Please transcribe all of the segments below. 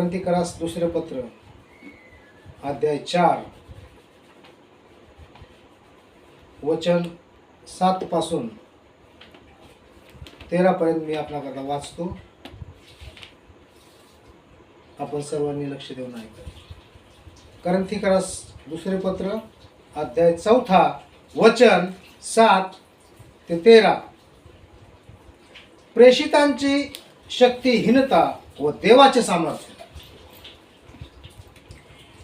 करंथीकरास दुसरे पत्र अध्याय 4 वचन 7 पासून 13 पर्यंत मी आपल्याकरता वाचतो. आपण सर्वांनी लक्ष देऊन ऐका. करंथीकरास दुसरे पत्र अध्याय 4 वचन 7 ते 13. प्रेषितांची शक्तिहीनता व देवाचे सामर्थ्य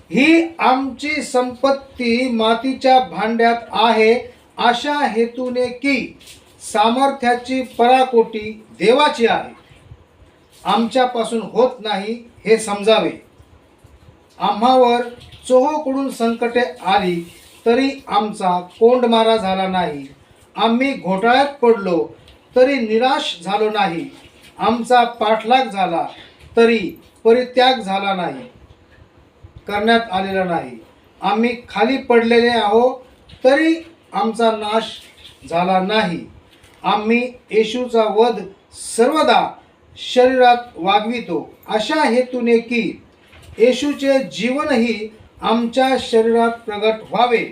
ही आमची संपत्ती मातीच्या भांड्यात आहे, अशा हेतूने की सामर्थ्याची पराकोटी देवाची आहे, आमच्यापासून होत नाही हे समजावे. आम्हावर चोहोकडून संकटे आली तरी आमचा कोंडमारा झाला नाही. आम्ही घोटाळ्यात पडलो तरी निराश झालो नाही. आमचा पाठलाग झाला तरी परित्याग झाला नाही, करण्यात आलेला नाही. आम्ही खाली पडलेले आहो तरी आमचा नाश झाला नाही. आम्ही येशूचा वध सर्वदा शरीरात वागवितो, अशा हेतूने की येशूचे जीवनही आमच्या शरीरात प्रगट व्हावे.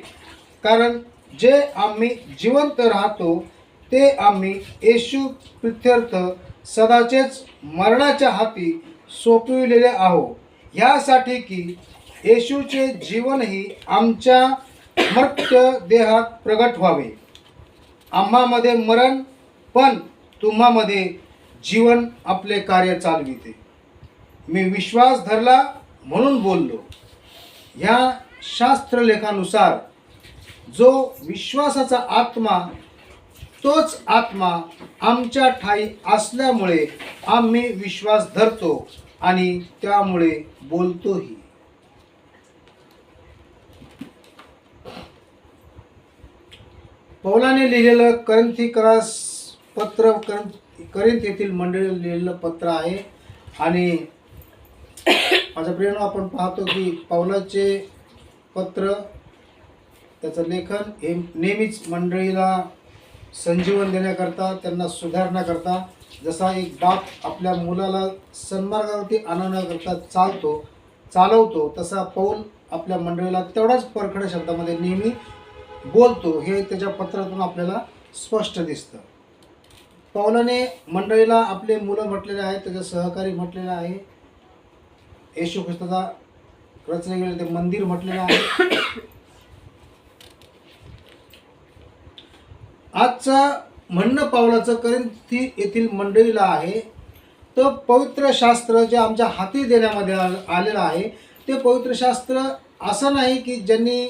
कारण जे आम्ही जिवंत राहतो ते आम्ही येशू प्रित्यर्थ सदाचेच मरणाच्या हाती सोपविलेले आहो, ह्यासाठी की येशूचे जीवनही आमच्या मर्त्य देहात प्रगट व्हावे. आम्हामध्ये मरण पण तुम्हामध्ये जीवन आपले कार्य चालविते. मी विश्वास धरला म्हणून बोललो. ह्या शास्त्रलेखानुसार जो विश्वासाचा आत्मा तोच आत्मा आमच्या ठाई असल्यामुळे आम्ही विश्वास धरतो आणि त्यामुळे बोलतोही. पौलाने लिहिलेलं करंथीकरास पत्र करिंथ येथील मंडळीला लिहिलेलं पत्र आहे. आणि माझ्या प्रियानो, आपण पाहतो की पौलाचे पत्र, त्याचं लेखन हे नेहमीच मंडळीला संजीवन देण्याकरता, त्यांना सुधारण्याकरता, जसा एक बाप आपल्या मुलाला सन्मार्गावरती आणण्याकरता चालवतो, तसा पौल आपल्या मंडळीला तेवढाच परखड शब्दामध्ये नेहमी बोलतो. हे त्याच्या पत्रातून आपल्याला स्पष्ट दिसतं. पौलाने मंडळीला आपले मुलं म्हटलेले आहे, त्याचे सहकारी म्हटलेले आहे, येशू ख्रिस्ताचा रचले गेले ते मंदिर म्हटलेलं आहे. आजचं म्हणणं पौलाचं करिंथी येथील मंडळीला आहे, तर पवित्र शास्त्र जे आमच्या हाती देण्यामध्ये आलेलं आहे, ते पवित्र शास्त्र असं नाही की ज्यांनी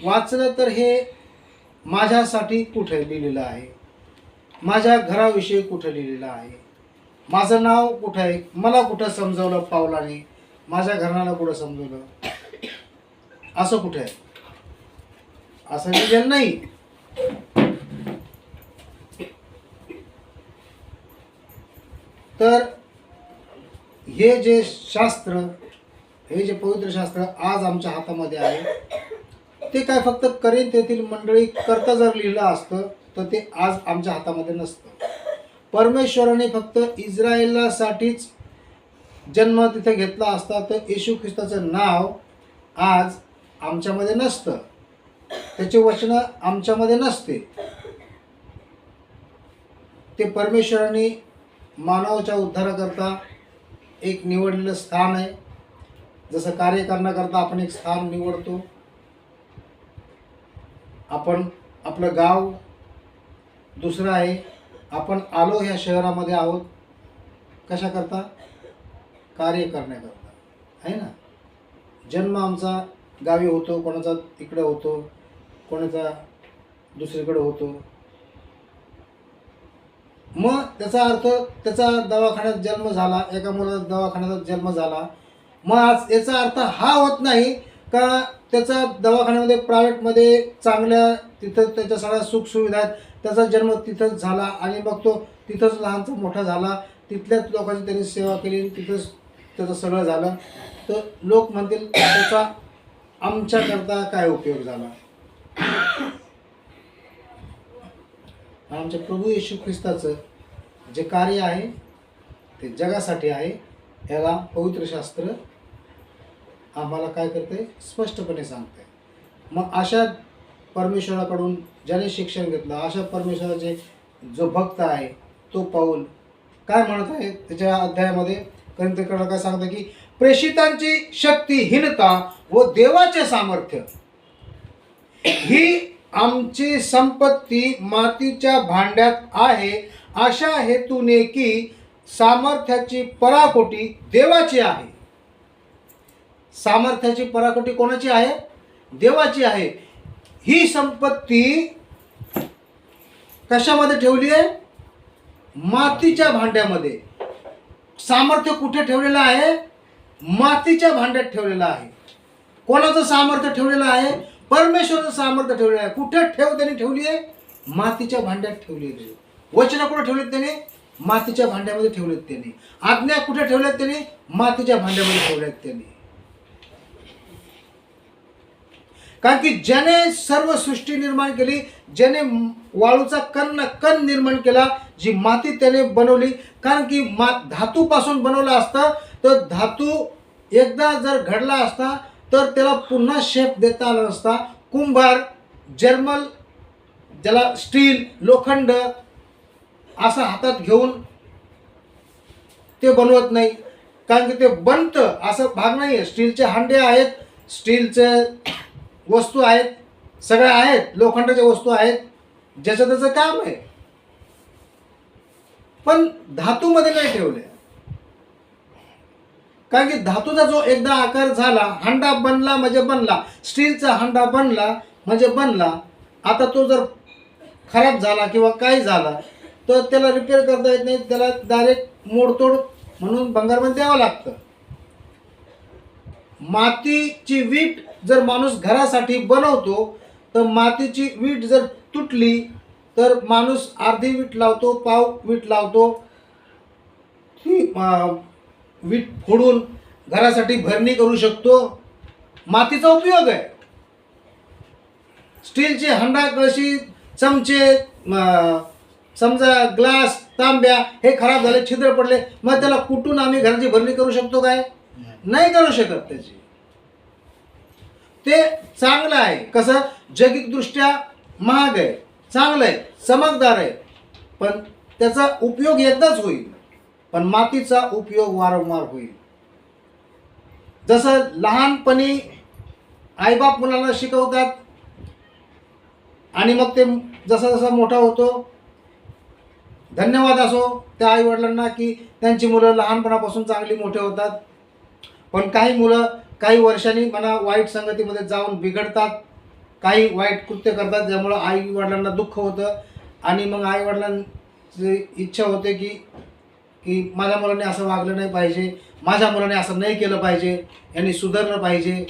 वाचलं तर हे माझ्यासाठी कुठे लिहिलेलं आहे, माझ्या घराविषयी कुठे लिहिलेलं आहे, माझं नाव कुठं आहे, मला कुठं समजवलं पौलाने, माझ्या घराला कुठं समजवलं, असं कुठे आहे, असं लिहिलेलं नाही. तर हे जे शास्त्र, हे जे पवित्र शास्त्र आज आमच्या हातामध्ये आहे, ते काय फक्त करिंथ येथील मंडळी करता जर लिहिलं असतं तर ते आज आमच्या हातामध्ये नसतं. परमेश्वराने फक्त इस्रायलासाठीच जन्म तिथे घेतला असता तर येशू ख्रिस्ताचं नाव आज आमच्यामध्ये नसतं, त्याचे वचन आमच्यामध्ये नसते. ते परमेश्वराने मानवाच्या उद्धाराकरता एक निवडलेलं स्थान आहे. जसं कार्य करण्याकरता आपण एक स्थान निवडतो. आपण आपलं गाव दुसरं आहे, आपण आलो ह्या शहरामध्ये आहोत कशाकरता? कार्य करण्याकरता, आहे ना. जन्म आमचा गावी होतो, कोणाचा इकडं होतो, कोणाचा दुसरीकडे होतो. मग त्याचा अर्थ त्याचा दवाखान्यात जन्म झाला, एका मुलाचा दवाखान्यात जन्म झाला. मग आज याचा अर्थ हा होत नाही का त्याचा दवाखान्यामध्ये प्रायव्हेटमध्ये चांगल्या तिथं त्याच्या सगळ्या सुखसुविधा आहेत, त्याचा जन्म तिथंच झाला आणि मग तो तिथंच लहानचा मोठा झाला, तिथल्याच लोकांची त्यांनी सेवा केली, तिथंच त्याचं सगळं झालं. तर लोक म्हणतील त्याचा आमच्याकरता काय उपयोग झाला. आमच्या प्रभू येशू ख्रिस्ताचं जे कार्य आहे ते जगासाठी आहे, याला पवित्र शास्त्र आम्हाला काय करते, स्पष्टपणे सांगते. मग अशा परमेश्वराकडून ज्याने शिक्षण घेतलं, अशा परमेश्वराचे जो भक्त आहे तो पाऊल काय म्हणत आहे त्याच्या अध्यायामध्ये, कोरिंथीकरांना काय सांगतं की प्रेषितांची शक्तिहीनता व देवाचे सामर्थ्य ही आमची संपत्ती मातीच्या भांड्यात आहे, अशा हेतूने की सामर्थ्याची पराकोटी देवाची आहे. सामर्थ्याची पराकोटी कोणाची आहे? देवाची आहे. ही संपत्ती कशामध्ये ठेवली आहे? मातीच्या भांड्यामध्ये. सामर्थ्य कुठे ठेवलेलं आहे? मातीच्या भांड्यात ठेवलेलं आहे. कोणाचं सामर्थ्य ठेवलेलं आहे? परमेश्वराचं सामर्थ्य ठेवलेलं आहे. कुठे त्यांनी ठेवली आहे? मातीच्या भांड्यात ठेवली आहे. वचन कुठे ठेवलेत त्याने? मातीच्या भांड्यामध्ये ठेवलेत त्याने. आज्ञा कुठे ठेवल्यात त्याने? मातीच्या भांड्यामध्ये ठेवल्यात त्याने. कारण की ज्याने सर्व सृष्टी निर्माण केली, ज्याने वाळूचा कण निर्माण केला, जी माती त्याने बनवली. कारण की धातूपासून बनवला असता तर धातू एकदा जर घडला असता तर त्याला पुन्हा शेप देता आला नसता. कुंभार जर्मल, ज्याला स्टील, लोखंड असं हातात घेऊन ते बनवत नाही. कारण की ते बनतं असं भाग नाही आहे. स्टीलचे हांडे आहेत, स्टीलचे वस्तू आहेत, सगळ्या आहेत, लोखंडाच्या वस्तू आहेत, ज्याचं त्याचं काम आहे. पण धातूमध्ये नाही ठेवले. कारण की धातूचा जो एकदा आकार झाला, हांडा बनला म्हणजे बनला, स्टीलचा हांडा बनला म्हणजे बनला. आता तो जर खराब झाला किंवा काही झाला तर त्याला रिपेअर करता येत नाही, त्याला डायरेक्ट मोडतोड म्हणून भंगारमध्ये द्यावं लागतं. मातीची वीट जर माणूस घरासाठी बनवतो तर मातीची वीट जर तुटली तर माणूस अर्धी वीट लावतो, पाव वीट लावतो. ती वीट फोडून घरासाठी भरणी करू शकतो. मातीचा उपयोग आहे. स्टीलचे हांडा, कळशी, चमचे, समजा ग्लास, तांब्या हे खराब झाले, छिद्र पडले, मग त्याला कुठून आम्ही घराची भरणी करू शकतो काय? नाही करू शकत. त्याची ते चांगलं आहे. कसं? जैविकदृष्ट्या महाग आहे, चांगलं आहे, चमकदार आहे, पण त्याचा उपयोग एकदाच होईल. पण मातीचा उपयोग वारंवार होईल. जसं लहानपणी आईबाप मुलांना शिकवतात आणि मग ते जसा जसा मोठा होतो, धन्यवाद असो त्या आईवडिलांना की त्यांची मुलं लहानपणापासून चांगली मोठे होतात. पण काही मुलं काही वर्षांनी म्हणा वाईट संगतीमध्ये जाऊन बिघडतात, काही वाईट कृत्य करतात, ज्यामुळं आईवडिलांना दुःख होतं. आणि मग आईवडिलांची इच्छा होते की माझ्या मुलाने असं वागलं नाही पाहिजे, माझ्या मुलाने असं नाही केलं पाहिजे, यांनी सुधारलं पाहिजे,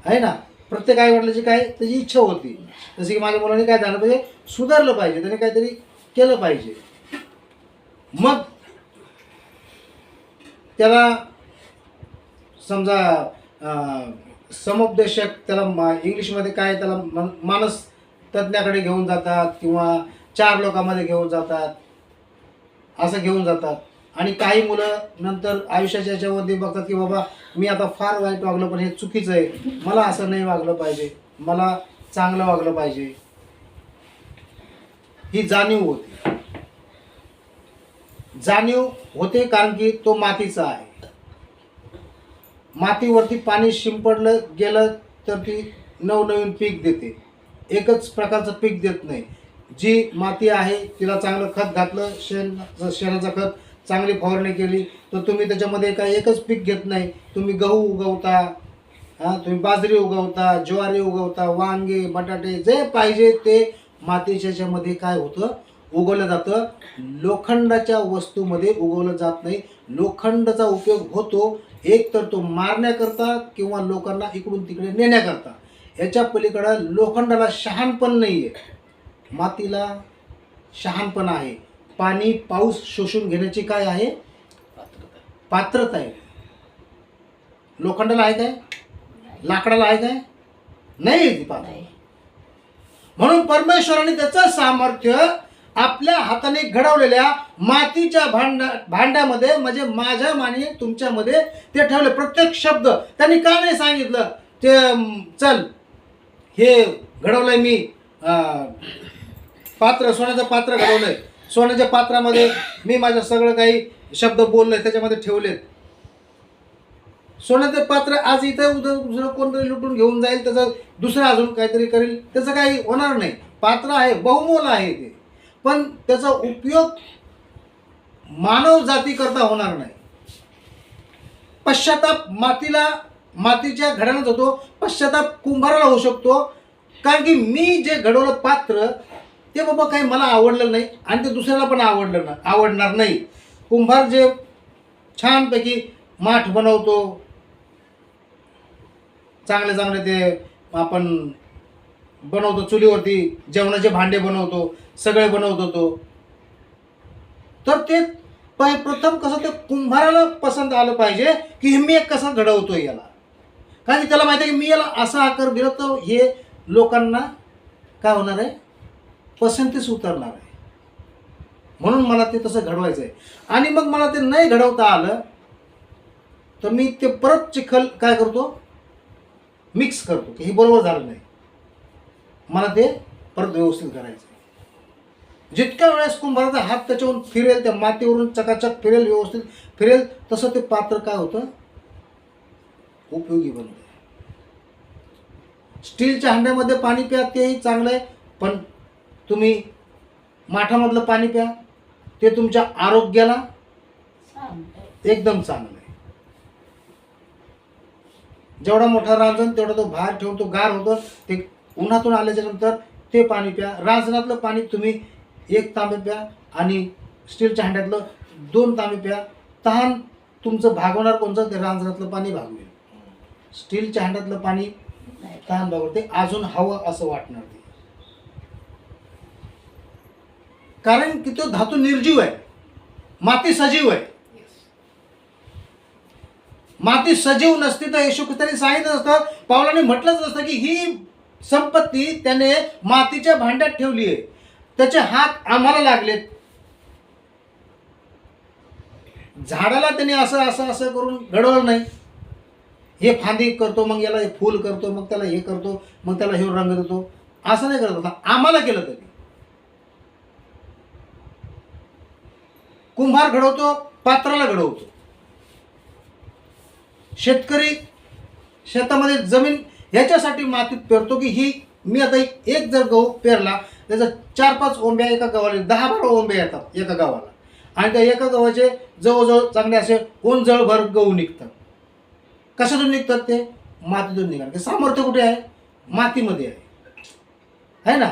आहे ना. प्रत्येक आईवडिलाची काय त्याची इच्छा होती, जसं की माझ्या मुलाने काय झालं पाहिजे, सुधारलं पाहिजे, त्याने काहीतरी केलं पाहिजे. मग त्याला समजा समुपदेशक, त्याला इंग्लिशमध्ये काय, त्याला मानस तज्ज्ञाकडे घेऊन जातात किंवा 4 लोकांमध्ये घेऊन जातात, असं घेऊन जातात. आणि काही मुलं नंतर आयुष्याच्या याच्यामध्ये बघतात की बाबा मी आता फार वाईट वागलो, पण हे चुकीचं आहे, मला असं नाही वागलं पाहिजे, मला चांगलं वागलं पाहिजे. ही जाणीव होते कारण की तो मातीचा आहे. मातीवरती पाणी शिंपडलं गेलं तर ती नवनवीन पीक देते, एकच प्रकारचं पीक देत नाही. जी माती आहे तिला चांगलं खत घातलं, शेणाचं खत, चांगली फवारणी केली तर तुम्ही त्याच्यामध्ये काय एकच पीक घेत नाही. तुम्ही गहू उगवता, तुम्ही बाजरी उगवता, ज्वारी उगवता, वांगे, बटाटे, जे पाहिजे ते मातीच्या याच्यामध्ये काय होतं, उगवलं जातं. लोखंडाच्या वस्तूमध्ये उगवलं जात नाही. लोखंडाचा उपयोग होतो एक तर तो मारण्याकरता किंवा लोकांना इकडून तिकडे नेण्याकरता. याच्या पलीकडं लोखंडाला शहाणपण नाही आहे, मातीला शहाणपण आहे. पाणी, पाऊस शोषून घेण्याची काय आहे, पात्रता आहे. लोखंडाला आहे काय? लाकडाला आहे काय? नाही ती पात्रता. म्हणून परमेश्वराने त्याचं सामर्थ्य आपल्या हाताने घडवलेल्या मातीच्या भांड्यामध्ये, म्हणजे माझ्या माने तुमच्यामध्ये ते ठेवले. प्रत्येक शब्द त्यांनी का नाही सांगितलं ते चल हे घडवलंय मी, पात्र, सोन्याचं पात्र घडवलंय, सोन्याच्या पात्रामध्ये मी माझं सगळं काही शब्द बोललोय त्याच्यामध्ये ठेवलेत. सोन्याचं पात्र आज इथं उद्या दुसरं कोणतरी लुटून घेऊन जाईल, त्याचं दुसरं अजून काहीतरी करेल, त्याचं काही होणार नाही. पात्र आहे, बहुमोल आहे ते, पण त्याचा उपयोग मानव जाती करता होणार नाही. पश्चाताप मातीच्या घड्याळात होतो, पश्चाताप कुंभाराला होऊ शकतो. कारण की मी जे घडवलं पात्र ते बाबा काही मला आवडलं नाही आणि ते दुसऱ्याला पण आवडणार नाही. कुंभार जे छानपैकी माठ बनवतो, चांगले चांगले ते आपण बनवतो, चुलीवरती जेवणाचे भांडे बनवतो, सगळे बनवतो तो, तर ते प्रथम कसं ते कुंभाराला पसंत आलं पाहिजे की हे मी कसं घडवतोय याला. कारण की त्याला माहिती आहे की मी याला असा आकार दिला तर हे लोकांना काय होणार आहे, पसंतीस उतरणार आहे. म्हणून मला ते तसं घडवायचं आहे. आणि मग मला ते नाही घडवता आलं तर मी ते परत चिखल काय करतो, मिक्स करतो की हे बरोबर झालं नाही, मला ते परत व्यवस्थित करायचं आहे. जितक्या वेळेस कुंभाराचा हात त्याच्यावरून फिरेल, त्या मातीवरून चकाचक फिरेल, व्यवस्थित फिरेल, तसं ते पात्र काय होतं, उपयोगी बनतं. स्टीलच्या हांड्यामध्ये पाणी प्या, तेही चांगलं आहे, पण तुम्ही माठामधलं पाणी प्या, ते तुमच्या आरोग्याला एकदम चांगलं आहे. जेवढा मोठा रांजण तेवढा तो बाहेर ठेवून तो गार होतो, ते उन्हातून आल्याच्या नंतर ते पाणी प्या. रांजणातलं पाणी तुम्ही 1 तांबे प्या आणि स्टीलच्या हांड्यातलं 2 तांबे प्या. तहान तुमचं भागवणार कोणतं, ते रांजणातलं पाणी भागवेल. स्टीलच्या हांड्यातलं पाणी तहान भागवते, अजून हवं असं वाटणार ते. कारण की तो धातू निर्जीव आहे, माती सजीव आहे. माती सजीव नसती तर येशू ख्रिस्ताने सांगितलं नसतं, पावलाने म्हटलंच नसतं की ही संपत्ती त्याने मातीच्या भांड्यात ठेवली आहे, त्याचे हात आम्हाला लागलेत. झाडाला त्याने असं असं असं करून घडवलं नाही. हे फांदी करतो, मग याला हे फूल करतो, मग त्याला हे करतो, मग त्याला हे रंग देतो, असं नाही करत होता. आम्हाला केलं तरी. कुंभार घडवतो, पात्राला घडवतो. शेतकरी शेतामध्ये जमीन ह्याच्यासाठी मातीत पेरतो की ही मी आता एक जर गहू पेरला त्याचा 4-5 ओंब्या एका गव्हाला, 10-12 ओंब्या येतात एका गव्हाला, आणि त्या एका गव्हाचे जवळजवळ चांगले असे ओंजळभर गहू निघतात. कशातून निघतात ते, मातीतून निघणार. ते सामर्थ्य कुठे आहे, मातीमध्ये आहे ना.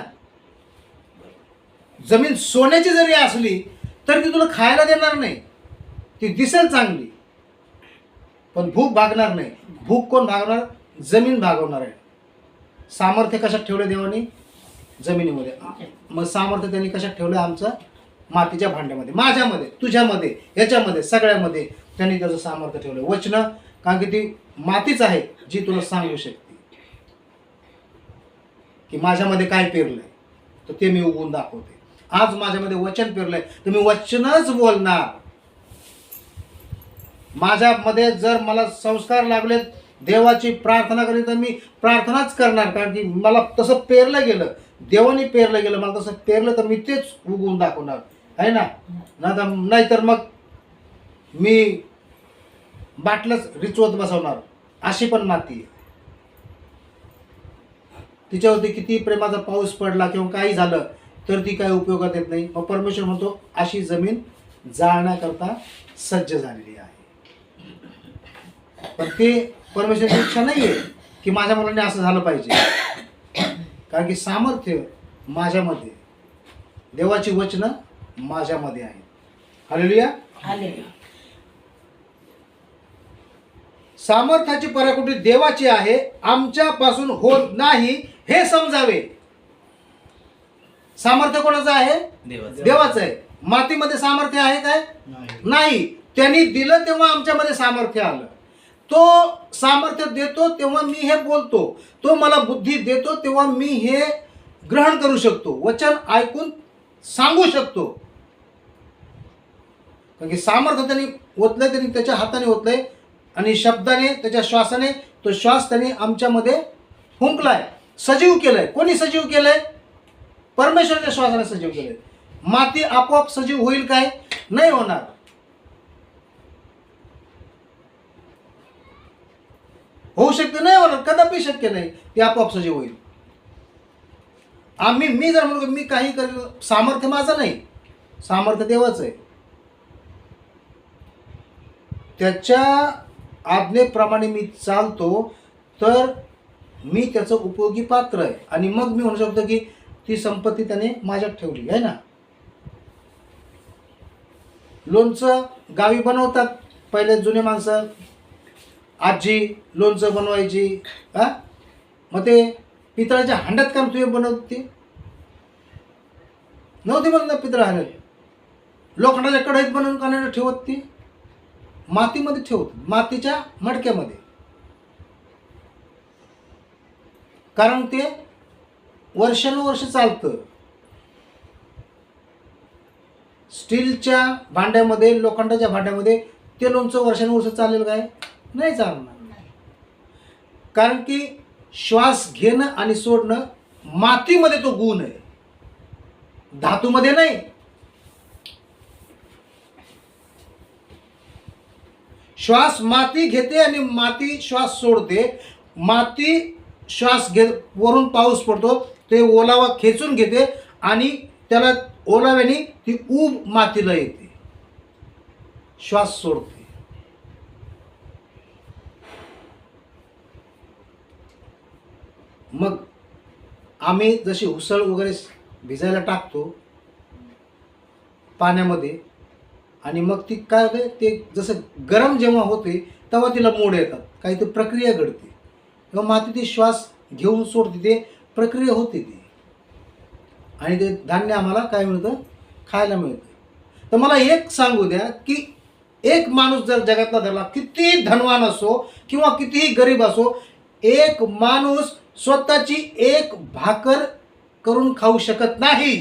जमीन सोन्याची जरी असली तरी ती तुला खायला देणार नाही, ती दिसेल चांगली पण भूक भागणार नाही. भूक कोण भागणार, जमीन भागवणार आहे. सामर्थ्य कशात ठेवलं देवानी, जमिनीमध्ये. मग सामर्थ्य त्यांनी कशात ठेवलं, आमचं मातीच्या भांड्यामध्ये, माझ्यामध्ये, तुझ्यामध्ये, याच्यामध्ये, सगळ्यामध्ये त्यांनी त्याचं सामर्थ्य ठेवलं. वचन, कारण की ती मातीच आहे जी तुला सांगू शकते की माझ्यामध्ये काय पेरलंय तर ते मी उगवून दाखवते. आज माझ्यामध्ये वचन पेरलंय तर मी वचनच बोलणार. माझ्यामध्ये जर मला संस्कार लागलेत, देवाची प्रार्थना करेल तर मी प्रार्थनाच करणार, कारण की मला तसं पेरलं गेलं, देवाने पेरलं गेलं, मला तसं पेरलं तर मी तेच उगवून दाखवणार आहे ना. नाहीतर मग मी बाटलंच रिचवत बसवणार. अशी पण माती आहे, तिच्यावरती किती प्रेमाचा पाऊस पडला किंवा काही झालं तर ती काही उपयोगात येत नाही. मग परमेश्वर म्हणतो अशी जमीन जाळण्याकरता सज्ज झालेली आहे. पण ते परमेश्वराची इच्छा नाही आहे की माझ्या मुलांनी असं झालं पाहिजे, कारण की सामर्थ्य माझ्यामध्ये, देवाची वचनं माझ्यामध्ये आहेत. हालेलुया. सामर्थ्याची पराकुटी देवाची आहे, आमच्यापासून होत नाही हे समजावे. सामर्थ्य कोणाचं आहे, देवाचं आहे. मातीमध्ये सामर्थ्य आहे काय, नाही. त्यांनी दिलं तेव्हा आमच्यामध्ये सामर्थ्य आलं. तो सामर्थ्य देतो तेव्हा मी हे बोलतो, तो मला बुद्धी देतो तेव्हा मी हे ग्रहण करू शकतो. वचन ऐकून सांगू शकतो. कारण की सामर्थ्य त्यांनी ओतलंय, त्यांनी त्याच्या हाताने ओतलंय आणि शब्दाने, त्याच्या श्वासाने तो श्वास त्यांनी आमच्यामध्ये फुंकलाय, सजीव केलंय. कोणी सजीव केलंय? परमेश्वराच्या श्वासाने सजीव केलंय. माती आपोआप सजीव होईल काय? नाही होणार. होऊ शकते? नाही होणार, कदापि शक्य नाही. ते आपोआप सजीव होईल. मी जर म्हणतो मी काही करेल, सामर्थ्य माझं नाही, सामर्थ्य देवाचं आहे. त्याच्या आज्ञेप्रमाणे मी चालतो तर मी त्याचं उपयोगी पात्र आहे. आणि मग मी म्हणू शकतो की ती संपत्ती त्याने माझ्यात ठेवली आहे ना. लोणचं गावी बनवतात पहिले जुने माणसं, आजी लोणचं बनवायची. मग ते पितळाच्या हांड्यात काम तुम्ही बनवते नव्हती बनवत. पितळा हांड्यात, लोखंडाच्या कढईत बनवून का नाही ठेवत? ती मातीमध्ये ठेवत, मातीच्या मडक्यामध्ये. कारण ते वर्षानुवर्ष चालतं. स्टीलच्या भांड्यामध्ये, लोखंडाच्या भांड्यामध्ये ते लोणचं वर्षानुवर्ष चालेल काय? नाही चालणार. कारण की श्वास घेणं आणि सोडणं मातीमध्ये तो गुण आहे, धातूमध्ये नाही. श्वास माती घेते आणि माती श्वास सोडते. माती श्वास वरून पाऊस पडतो, ते ओलावा खेचून घेते आणि त्याला ओलाव्याने ती ऊब मातीला येते, श्वास सोडते. मग आम्ही जशी उसळ वगैरे भिजायला टाकतो पाण्यामध्ये, आणि मग ती काय होते, ते जसं गरम जेव्हा होते तेव्हा तिला मोड येतात, काही ती प्रक्रिया घडते, तेव्हा माती ती श्वास घेऊन सोडते, ते प्रक्रिया होते ती, आणि ते धान्य आम्हाला काय मिळतं? खायला मिळतं. तर मला एक सांगू द्या की एक माणूस जर जगातला धरला, किती धनवान असो किंवा कितीही गरीब असो, एक माणूस स्वतःची एक भाकर करून खाऊ शकत नाही.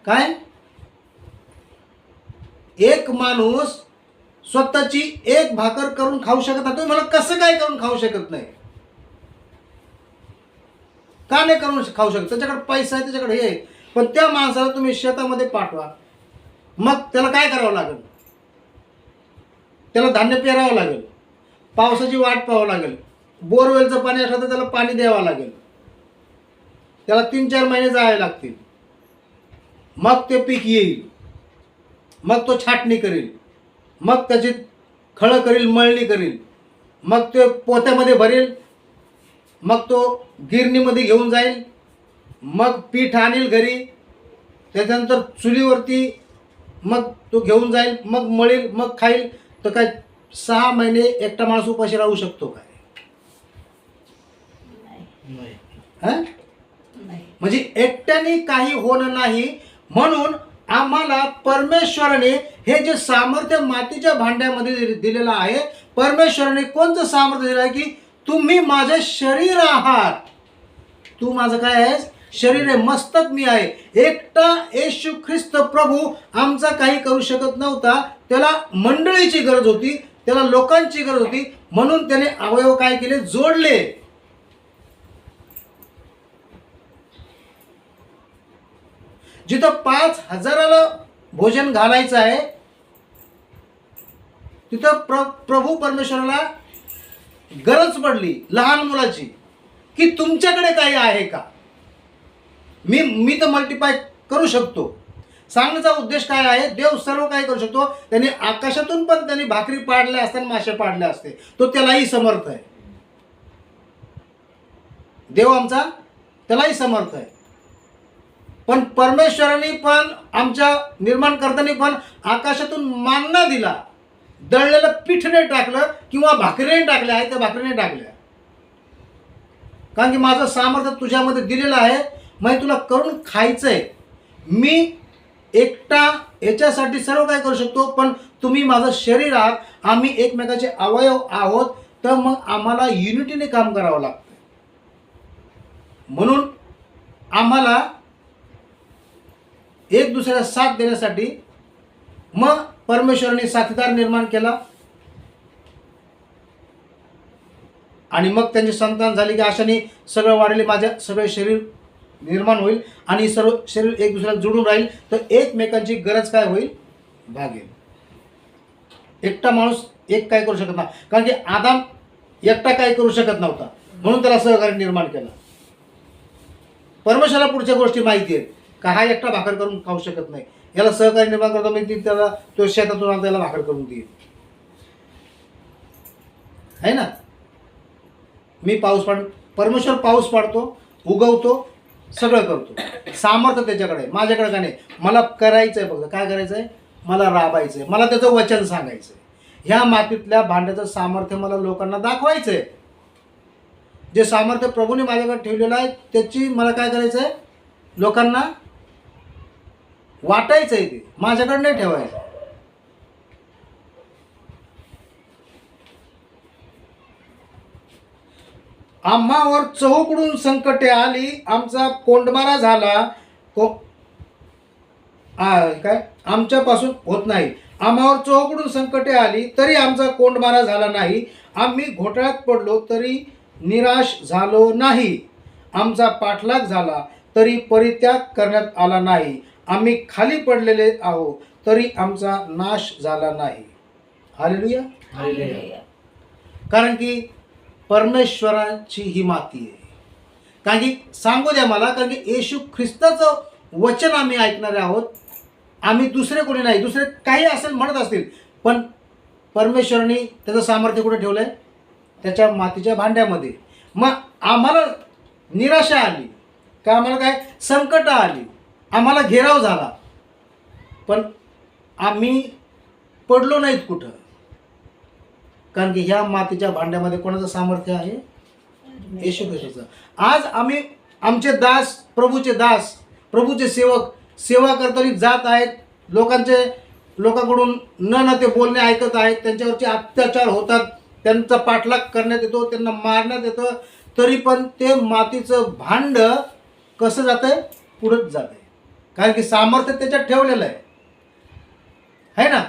काय? एक माणूस स्वतःची एक भाकर करून खाऊ शकत नाही. तुम्ही मला कसं काय करून खाऊ शकत नाही? का नाही करून खाऊ शकत? त्याच्याकडे पैसा आहे, त्याच्याकडे हे आहे. पण त्या माणसाला तुम्ही शेतामध्ये पाठवा, मग त्याला काय करावं लागेल? त्याला धान्य पेरावं लागेल, पावसाची वाट पाहावं लागेल, बोरवेलचं पाणी असलं तर त्याला पाणी द्यावं लागेल, त्याला 3-4 महिने जावे लागतील, मग ते पीक येईल, मग तो छाटणी करेल, मग त्याची खळं करेल, मळणी करेल, मग ते पोत्यामध्ये भरेल, मग तो गिरणीमध्ये घेऊन जाईल, मग पीठ आणेल घरी, त्याच्यानंतर चुलीवरती मग तो घेऊन जाईल, मग मळेल, मग खाईल. तर काय 6 महिने एकटा माणूस उपाशी राहू शकतो काय? म्हणजे एकट्याने काही होणं नाही. म्हणून आम्हाला परमेश्वराने हे जे सामर्थ्य मातीच्या भांड्यामध्ये दिलेलं आहे, परमेश्वराने कोणतं सामर्थ्य दिलं आहे की तुम्ही माझे शरीर आहात. तू माझं काय आहेस? शरीर आहे, मस्तक मी आहे. एकटा येशू ख्रिस्त प्रभू आमचा काही करू शकत नव्हता. त्याला मंडळीची गरज होती, त्याला लोकांची गरज होती, म्हणून त्याने अवयव काय केले? जोडले. जिथं 5,000ला भोजन घालायचं आहे, तिथं प्रभू परमेश्वराला गरज पडली लहान मुलाची की तुमच्याकडे काही आहे का? मी तर मल्टिप्लाय करू शकतो. सांगण्याचा उद्देश काय आहे? देव सर्व काही करू शकतो. त्याने आकाशातून पण त्यांनी भाकरी पाडल्या असतात, मासे पाडले असते, तो त्यालाही समर्थ आहे. देव आमचा त्यालाही समर्थ आहे. पण परमेश्वराने पण, आमच्या निर्माणकर्त्याने पण आकाशातून मान्ना दिला, दळलेलं पीठने टाकलं किंवा भाकरीने टाकल्या आहे, त्या भाकरीने टाकल्या. कारण की माझं सामर्थ्य तुझ्यामध्ये दिलेलं आहे, मग तुला करून खायचंय. मी एकटा याच्यासाठी सर्व काय करू शकतो, पण तुम्ही माझं शरीर आहात, आम्ही एकमेकाचे अवयव आहोत, तर मग आम्हाला युनिटीने काम करावं लागतं. म्हणून आम्हाला एक दुसऱ्याला साथ देण्यासाठी मग परमेश्वराने साथीदार निर्माण केला आणि मग त्यांची संतान झाली की अशाने सगळं वाढले, माझ्या सगळे शरीर निर्माण होईल आणि सर्व शरीर एक दुसऱ्याला जुळून राहील, तर एकमेकांची गरज काय होईल, भागेल. एकटा माणूस एक काय करू शकत नाही, कारण की आदाम एकटा काय करू शकत नव्हता, म्हणून त्याला सहकार्य निर्माण केला. परमेश्वराला पुढच्या गोष्टी माहिती आहेत का हा एकटा भाकर करून खाऊ शकत नाही, याला सहकार्य निर्माण करतो म्हणजे त्याला तो शेतातून त्याला भाकर करून देईल, है ना. मी पाऊस परमेश्वर पाऊस पाडतो, उगवतो, सगळं करतो, सामर्थ्य त्याच्याकडे, माझ्याकडे का नाही. मला करायचंय, फक्त काय करायचंय, मला राबायचंय, मला त्याचं वचन सांगायचंय. ह्या मातीतल्या भांड्याचं सामर्थ्य मला लोकांना दाखवायचंय. जे सामर्थ्य प्रभूने माझ्याकडे ठेवलेलं आहे त्याची मला काय करायचंय, लोकांना वाटायचंय, ते माझ्याकडे नाही ठेवायचं. आम्हावर चहूकडून संकटे आली, आमचा कोंडमारा झाला, काय आमच्यापासून होत नाही. आम्हावर चहूकडून संकटे आली तरी आमचा कोंडमारा झाला नाही. आम्ही घोटाळ्यात पडलो तरी निराश झालो नाही. आमचा पाठलाग झाला तरी परित्याग करण्यात आला नाही. आम्ही खाली पडलेले आहोत तरी आमचा नाश झाला नाही. Hallelujah, hallelujah. कारण की परमेश्वराची ही माती आहे. कारण की सांगू द्या मला, कारण की येशू ख्रिस्ताचं वचन आम्ही ऐकणारे आहोत. आम्ही दुसरे कोणी नाही, दुसरे काही असेल म्हणत असतील, पण परमेश्वराने त्याचं सामर्थ्य कुठे ठेवलंय, त्याच्या मातीच्या भांड्यामध्ये. मग आम्हाला निराशा आली का, आम्हाला काय संकट आली, आम्हाला घेराव झाला, पण आम्ही पडलो नाहीत कुठं, कारण की ह्या मातीच्या भांड्यामध्ये कोणाचं सामर्थ्य आहे, येशू ख्रिस्ताचं. आज आम्ही आमचे दास, प्रभूचे दास, प्रभूचे सेवक सेवा करताना जात आहेत, लोकांकडून न ते बोलणे ऐकत आहेत, त्यांच्यावरचे अत्याचार होतात, त्यांचा पाठलाग करण्यात येतो, त्यांना मारण्यात येतं, तरी पण ते मातीचं भांड कसं जात आहे, पुढंच जात आहे, कारण की सामर्थ्य त्याच्यात ठेवलेलं आहे ना.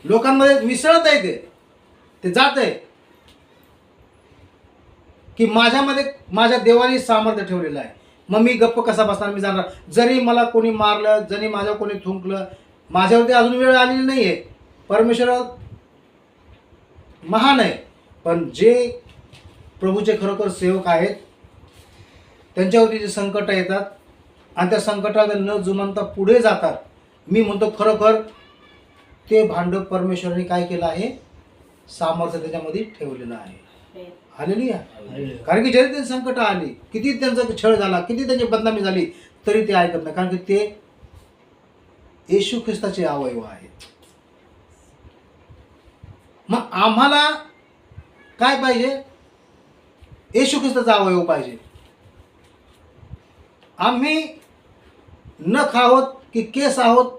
लोकांमध्ये मिसळत आहे, ते जात आहे की माझ्यामध्ये माझ्या देवाने सामर्थ्य ठेवलेलं आहे. मग मी गप्प कसा बसणार, मी जाणार. जरी मला कोणी मारलं, जरी माझ्या कोणी थुंकलं, माझ्यावरती अजून वेळ आलेली नाही आहे. परमेश्वर महान आहे, पण जे प्रभूचे खरोखर सेवक आहेत त्यांच्यावरती जे संकट येतात आणि त्या संकटाला न जुमानता पुढे जातात, मी म्हणतो खरोखर ते भांड परमेश्वराने काय केलं आहे, सामर्थ्य त्याच्यामध्ये ठेवलेलं आहे. हालेलुया. कारण की जरी ते संकट आली, किती त्यांचा छळ झाला, किती त्यांची बदनामी झाली, तरी ते ऐकत नाही, कारण की ते येशू ख्रिस्ताचे अवयव आहेत. मग आम्हाला काय पाहिजे, येशू ख्रिस्ताचा अवयव पाहिजे. आम्ही नख आहोत की केस आहोत,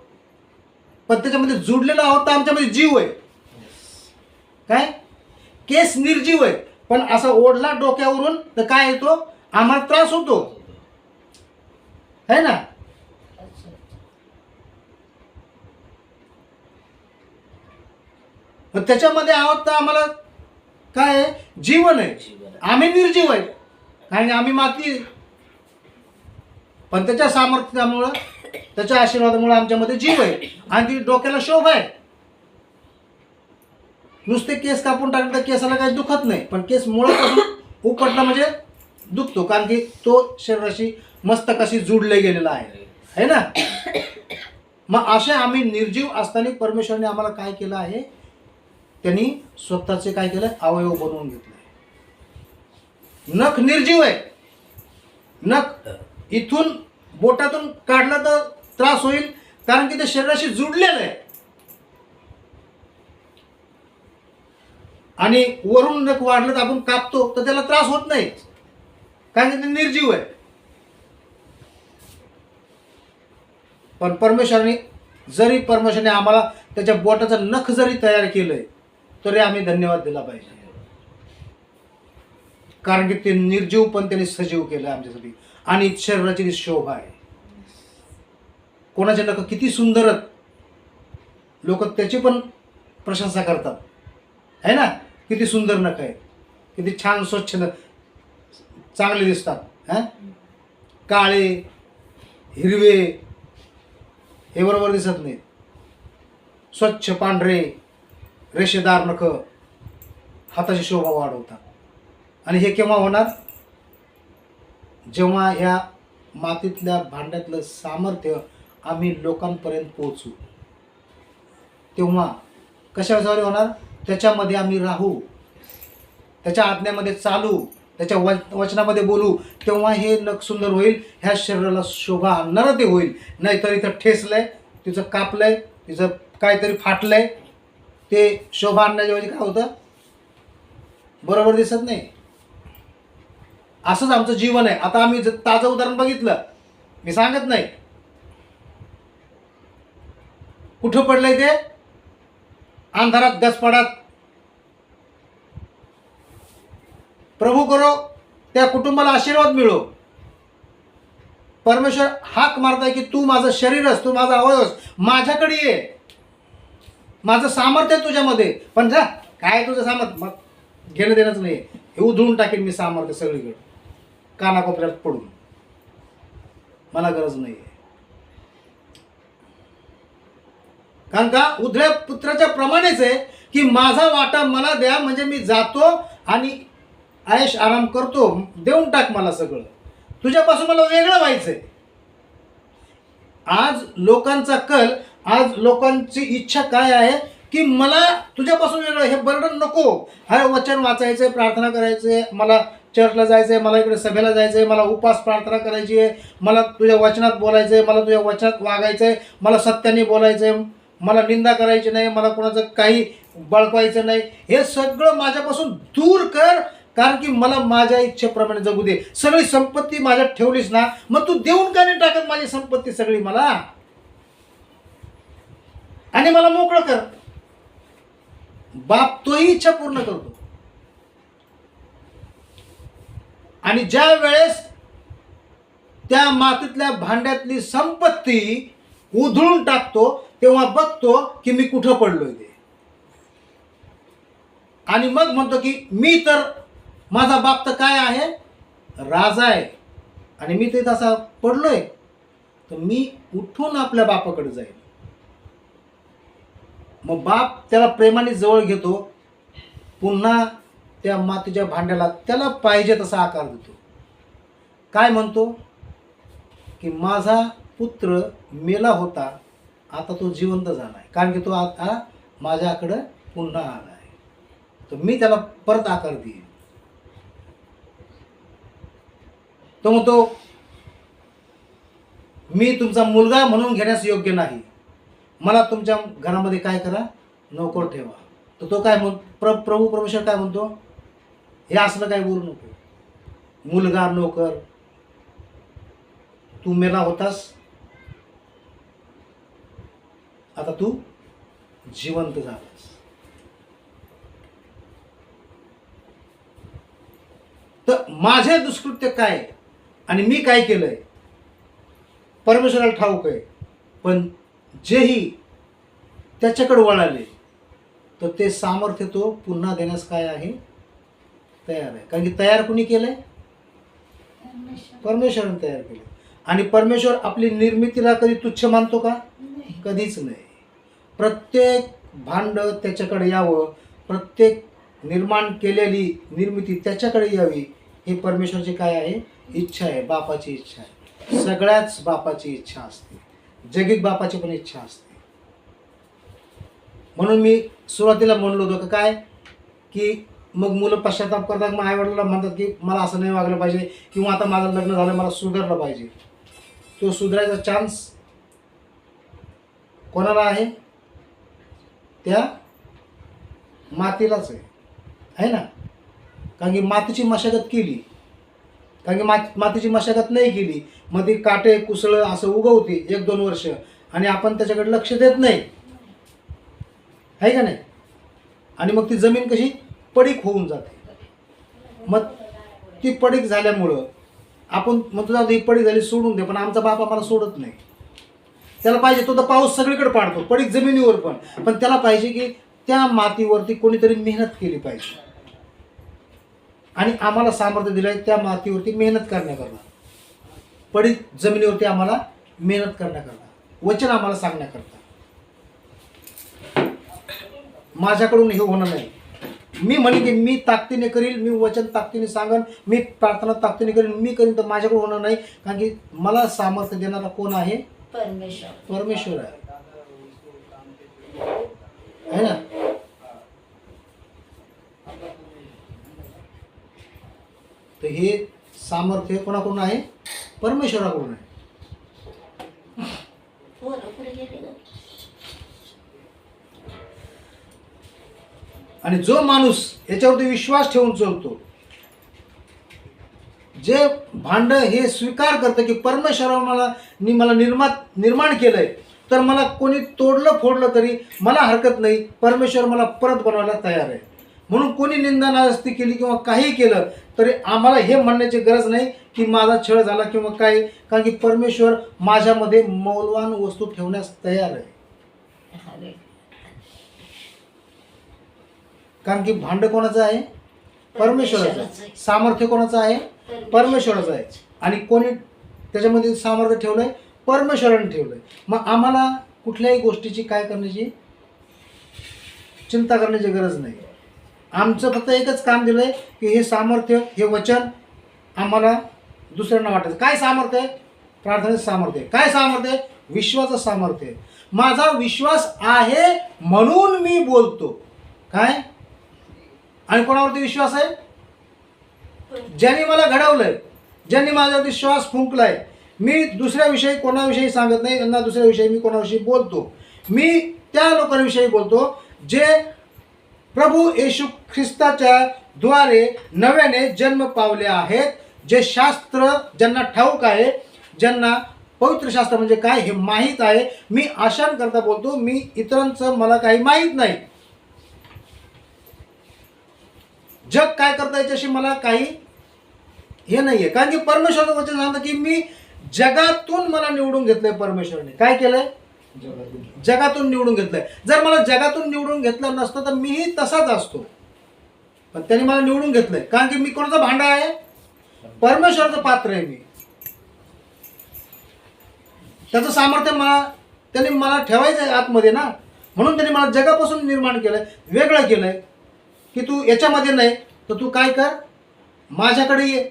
पण त्याच्यामध्ये जुडलेला आहोत, तर आमच्यामध्ये जीव आहे. काय केस निर्जीव आहे, पण असा ओढला डोक्यावरून तर काय येतो, आम्हाला त्रास होतो, है ना. पण त्याच्यामध्ये आहोत तर आम्हाला काय आहे, जीवन आहे. आम्ही निर्जीव आहे, कारण आम्ही माती, पण त्याच्या सामर्थ्यामुळं, त्याच्या आशीर्वादामुळे आमच्यामध्ये जीव आहे आणि ती डोक्याला शोभा आहे. नुसते केस कापून टाकले तर केसाला काही दुखत नाही, पण केस मुळापासून उपटला म्हणजे दुखतो, कारण की तो शरीराशी मस्तकाशी जुडले गेलेला आहे ना. मग असे आम्ही निर्जीव असताना परमेश्वराने आम्हाला काय केलं आहे, त्यांनी स्वतःचे काय केलं, अवयव बनवून घेतले. नख निर्जीव आहे, नख इथून बोटातून काढला तर त्रास होईल, कारण की ते शरीराशी जुडलेलं आहे, आणि वरून नख वाढलं तर आपण कापतो तर त्याला त्रास होत नाही, कारण की ते निर्जीव आहे. पण परमेश्वराने आम्हाला त्याच्या बोटाचं नख जरी तयार केलंय तरी आम्ही धन्यवाद दिला पाहिजे, कारण की ते निर्जीव पण त्यांनी सजीव केलं आमच्यासाठी. आणि शरीराची जी शोभा आहे. कोणाचे नख किती सुंदर, लोक त्याची पण प्रशंसा करतात, आहे ना. किती सुंदर नख आहे, किती छान स्वच्छ चांगले दिसतात. काळे हिरवे हे बरोबर दिसत नाही. स्वच्छ पांढरे रेषेदार नख हाताची शोभा वाढवतात. आणि हे केव्हा होणार? जेव्हा ह्या मातीतल्या भांड्यातलं सामर्थ्य आम्ही लोकांपर्यंत पोहोचू, तेव्हा कशाद्वारे होणार? त्याच्यामध्ये आम्ही राहू, त्याच्या आज्ञामध्ये चालू, त्याच्या वचनामध्ये बोलू, तेव्हा हे नख सुंदर होईल, ह्या शरीराला शोभा आणणारं ते होईल. नाहीतर इथं ठेसलंय, तिचं कापलंय, तिचं काहीतरी फाटलंय, ते शोभा आणण्याऐवजी काय होतं? बरोबर दिसत नाही. असंच आमचं जीवन आहे. आता आम्ही ताजं उदाहरण बघितलं, मी सांगत नाही कुठं पडलंय ते, अंधारात गचपडात. प्रभू करो त्या कुटुंबाला आशीर्वाद मिळो. परमेश्वर हाक मारताय की तू माझं शरीरच, तू माझा अवयवस, माझ्याकडे ये, माझं सामर्थ्य तुझ्यामध्ये. पण जा, काय तुझं सामर्थ्य, मग घेणं देणंच नाही. हे उधळून टाकेन मी सामर्थ्य सगळीकडे, कानाकोपऱ्यात पडून. मला गरज नाही. कारण का उधळ्या पुत्राच्या प्रमाणेच आहे की माझा वाटा मला द्या, म्हणजे मी जातो आणि आयश आराम करतो. देऊन टाक मला सगळं, तुझ्यापासून मला वेगळं व्हायचंय. आज लोकांचा कल, आज लोकांची इच्छा काय आहे की मला तुझ्यापासून वेगळं, हे बर्डन नको. अरे वचन वाचायचंय, प्रार्थना करायचंय, मला चर्चला जायचंय, मला इकडे सभेला जायचंय, मला उपास प्रार्थना करायची आहे, मला तुझ्या वचनात बोलायचंय, मला तुझ्या वचनात वागायचंय, मला सत्याने बोलायचंय, मला निंदा करायची नाही, मला कोणाचं काही बळकवायचं नाही. हे सगळं माझ्यापासून दूर कर, कारण की मला माझ्या इच्छेप्रमाणे जगू दे. सगळी संपत्ती माझ्यात ठेवलीस ना, मग तू देऊन का नाही टाकत माझी संपत्ती सगळी मला, आणि मला मोकळं कर. बाप तोही इच्छा पूर्ण करतो. आणि ज्या वेळेस त्या मातीतल्या भांड्यातली संपत्ती उधळून टाकतो, तेव्हा बघतो की मी कुठं पडलोय ते, आणि मग म्हणतो की मी तर, माझा बाप तर काय आहे, राजा आहे, आणि मी ते तसा पडलोय, तर मी उठून आपल्या बापाकडे जाईल. मग बाप त्याला प्रेमाने जवळ घेतो, पुन्हा त्या मातीच्या भांड्याला त्याला पाहिजे तसा आकार देतो. काय म्हणतो की माझा पुत्र मेला होता, आता तो जिवंत झालाय, कारण की तो आता माझ्याकडं पुन्हा आलाय, तर मी त्याला परत आकार देईन. तो म्हणतो मी तुमचा मुलगा म्हणून घेण्यास योग्य नाही, मला तुमच्या घरामध्ये काय करा, नोकर ठेवा. तर तो काय प्रभू परमेश्वर काय म्हणतो, हे असलं काय बोलू नको. मुलगा नोकर, तू मेला होतास, आता तू जिवंत झालास. तर माझे दुष्कृत्य काय आणि मी काय केलंय परमेश्वराला ठाऊक आहे. पण जेही त्याच्याकडे वळाले, तर ते सामर्थ्य तो पुन्हा देण्यास काय आहे, तयार आहे. कारण की तयार कुणी केलंय, परमेश्वराने तयार केलं. आणि परमेश्वर आपली निर्मितीला कधी तुच्छ मानतो का, कधीच नाही. प्रत्येक भांड त्याच्याकडे यावं, प्रत्येक निर्माण केलेली निर्मिती त्याच्याकडे यावी, हे परमेश्वरची काय आहे, इच्छा आहे, बापाची इच्छा आहे. सगळ्याच बापाची इच्छा असते, जगित बापाची पण इच्छा असते. म्हणून मी सुरुवातीला म्हणलो होतो काय की मग मुलं पश्चाताप करतात, मग आईवडिलांना म्हणतात की मला असं नाही वागलं पाहिजे, किंवा आता माझं लग्न झालं, मला सुधारलं पाहिजे. तो सुधारायचा चान्स कोणाला आहे, त्या मातीलाच आहे ना. कारण की मातीची मशागत केली, कारण की मातीची मशागत नाही केली, मग ती काटे कुसळं असं उगवते 1-2 वर्ष, आणि आपण त्याच्याकडे लक्ष देत नाही, आहे का नाही. आणि मग ती जमीन कशी पडीक होऊन जाते. मग ती पडीक झाल्यामुळं आपण म्हणतो जाऊ दे, पडीक झाली सोडून दे, पण आमचा बाप आम्हाला सोडत नाही. त्याला पाहिजे, तो तर पाऊस सगळीकडे पाडतो, पडीक जमिनीवर पण त्याला पाहिजे की त्या मातीवरती कोणीतरी मेहनत केली पाहिजे. आणि आम्हाला सामर्थ्य दिलंय त्या मातीवरती मेहनत करण्याकरता, पडीक जमिनीवरती आम्हाला मेहनत करण्याकरता, वचन आम्हाला सांगण्याकरता. माझ्याकडून हे होणं नाही. मी म्हणेन की मी ताकदीने करील, मी वचन ताकदीने सांगन, मी प्रार्थना ताकदीने करीन, मी करीन, तर माझ्याकडून होणं नाही. कारण की मला सामर्थ्य देणारा कोण आहे? परमेश्वर आहे ना. तर हे सामर्थ्य कोणाकडून आहे? परमेश्वराकडून आहे. आणि जो माणूस याच्यावरती विश्वास ठेवून चालतो, जे भांड हे स्वीकार करतं की परमेश्वराने मला निर्माण केलंय, तर मला कोणी तोडलं फोडलं तरी मला हरकत नाही, परमेश्वर मला परत बनवायला तयार आहे. म्हणून कोणी निंदा नास्ती केली किंवा काही केलं तरी आम्हाला हे म्हणण्याची गरज नाही की माझा छळ झाला किंवा काय, कारण की परमेश्वर माझ्यामध्ये मौल्यवान वस्तू ठेवण्यास तयार आहे. कारण की भांड कोणाचं आहे? परमेश्वराचं. सामर्थ्य कोणाचं आहे? परमेश्वराचं आहे. आणि कोणी त्याच्यामध्ये सामर्थ्य ठेवलंय? परमेश्वराने ठेवलंय. मग आम्हाला कुठल्याही गोष्टीची काय करण्याची, चिंता करण्याची गरज नाही. आमचं फक्त एकच काम दिलंय की हे सामर्थ्य, हे वचन आम्हाला दुसऱ्यांना वाटायचं. काय सामर्थ्य आहे? प्रार्थनेचं सामर्थ्य. काय सामर्थ्य? विश्वाचं सामर्थ्य. माझा विश्वास आहे म्हणून मी बोलतो. काय? आणि कोणावरती विश्वास आहे? ज्यांनी मला घडवलंय, ज्यांनी माझ्यावरती श्वास फुंकलाय. मी दुसऱ्याविषयी कोणाविषयी सांगत नाही, त्यांना दुसऱ्याविषयी मी कोणाविषयी बोलतो. मी त्या लोकांविषयी बोलतो जे प्रभू येशू ख्रिस्ताच्या द्वारे नव्याने जन्म पावले आहेत, जे शास्त्र ज्यांना ठाऊक आहे, ज्यांना पवित्र शास्त्र म्हणजे काय हे माहीत आहे. मी आशांकरता बोलतो, मी इतरांचं मला काही माहीत नाही. जग काय करता याच्याशी मला काही हे नाहीये. कारण की परमेश्वराचं वचन सांगतं की मी जगातून मला निवडून घेतलंय. परमेश्वराने काय केलंय? जगातून निवडून घेतलंय. जर मला जगातून निवडून घेतलं नसतं तर मीही तसाच असतो, पण त्यांनी मला निवडून घेतलंय. कारण की मी कोणाचा भांडा आहे? परमेश्वराचं पात्र आहे मी. त्याचं सामर्थ्य त्यांनी मला ठेवायचं आहे आतमध्ये ना. म्हणून त्यांनी मला जगापासून निर्माण केलंय, वेगळं केलंय की तू याच्यामध्ये नाही तर तू काय कर, माझ्याकडे ये.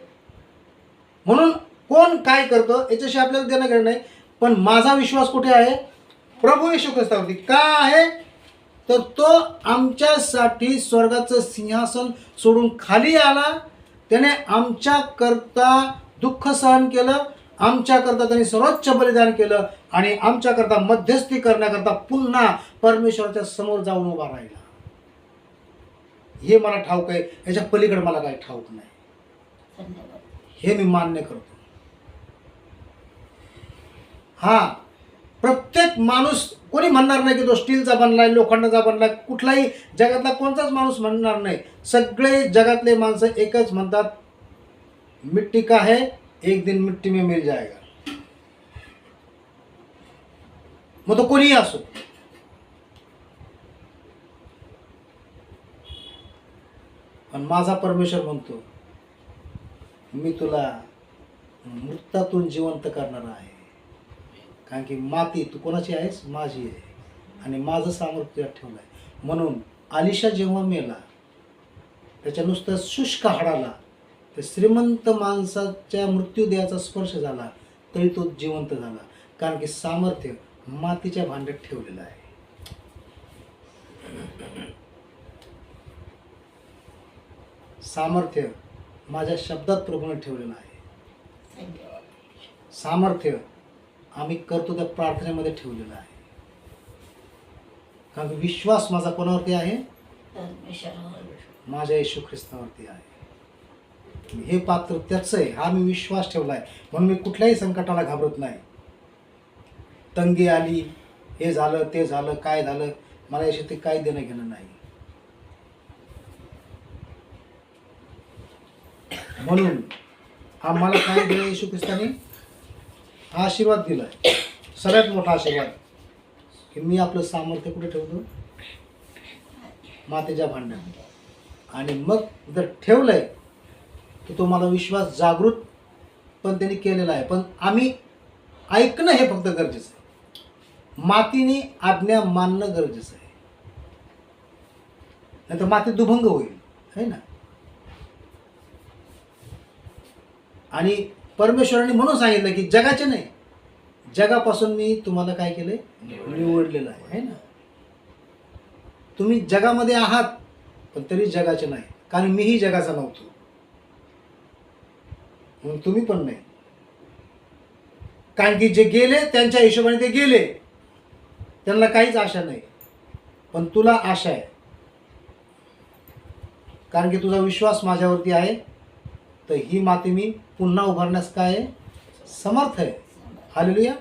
म्हणून कोण काय करतं याच्याशी आपल्याला देणं घेणं नाही. पण माझा विश्वास कुठे आहे? प्रभू येशू ख्रिस्तावरती. का आहे? तर तो आमच्यासाठी स्वर्गाचं सिंहासन सोडून खाली आला. त्याने आमच्याकरता दुःख सहन केलं, आमच्याकरता त्यांनी सर्वोच्च बलिदान केलं आणि आमच्याकरता मध्यस्थी करण्याकरता पुन्हा परमेश्वराच्या समोर जाऊन उभा राहिला. हे मला ठाऊक आहे, याच्या पलीकडे मला काही ठाऊक नाही. हे मी मान्य करतो. हा, प्रत्येक माणूस कोणी म्हणणार नाही की तो स्टीलचा बनलाय, लोखंडाचा बनलाय. कुठलाही जगातला कोणताच माणूस म्हणणार नाही. सगळे जगातले माणसं एकच म्हणतात, मिट्टी का है, एक दिन मिट्टी में मिल जाएगा. मग तो कोणीही असो. पण माझा परमेश्वर म्हणतो, मी तुला मृतातून जिवंत करणार आहे. कारण की माती तू कोणाची आहेस? माझी आहे. आणि माझं सामर्थ्य ठेवलं आहे. म्हणून आलिशा जेव्हा मेला, त्याच्या नुसतं शुष्क हाडाला त्या श्रीमंत माणसाच्या मृत्यूदेहाचा स्पर्श झाला तरी तो जिवंत झाला. कारण की सामर्थ्य मातीच्या भांड्यात ठेवलेलं आहे. सामर्थ्य माझ्या शब्दात प्रभूने ठेवलेलं आहे. सामर्थ्य आम्ही करतो त्या प्रार्थनेमध्ये ठेवलेलं आहे. कारण विश्वास माझा कोणावरती आहे? माझ्या येशू ख्रिस्तावरती आहे. हे पात्र त्याचं आहे, हा मी विश्वास ठेवलाय. म्हणून मी कुठल्याही संकटाला घाबरत नाही. तंगी आली, हे झालं ते झालं, काय झालं, मला याशी ते काही देणं घेणं नाही. म्हणून आम्हाला काय दिलं येशू ख्रिस्ताने? हा आशीर्वाद दिलाय, सगळ्यात मोठा आशीर्वाद, की मी आपलं सामर्थ्य कुठे ठेवतो? मातेच्या भांड्यात. आणि मग जर ठेवलंय तर तो मला विश्वास जागृत पण त्यांनी केलेला आहे, पण आम्ही ऐकणं हे फक्त गरजेचं आहे. मातीने आज्ञा मानणं गरजेचं आहे, नाही तर माती दुभंग होईल, है ना. आणि परमेश्वराने म्हणून सांगितलं की जगाचे नाही, जगापासून मी तुम्हाला काय केलंय? निवडलेलं आहे, है ना. तुम्ही जगामध्ये आहात पण तरी जगाचे नाही, कारण मीही जगाचा नव्हतो, म्हणून तुम्ही पण नाही. कारण की जे गेले त्यांच्या हिशोबाने ते गेले, त्यांना काहीच आशा नाही, पण तुला आशा आहे, कारण की तुझा विश्वास माझ्यावरती आहे. तर ही माती मी पुन्हा उभारण्यास काय आहे? समर्थ आहे. हालेलुया.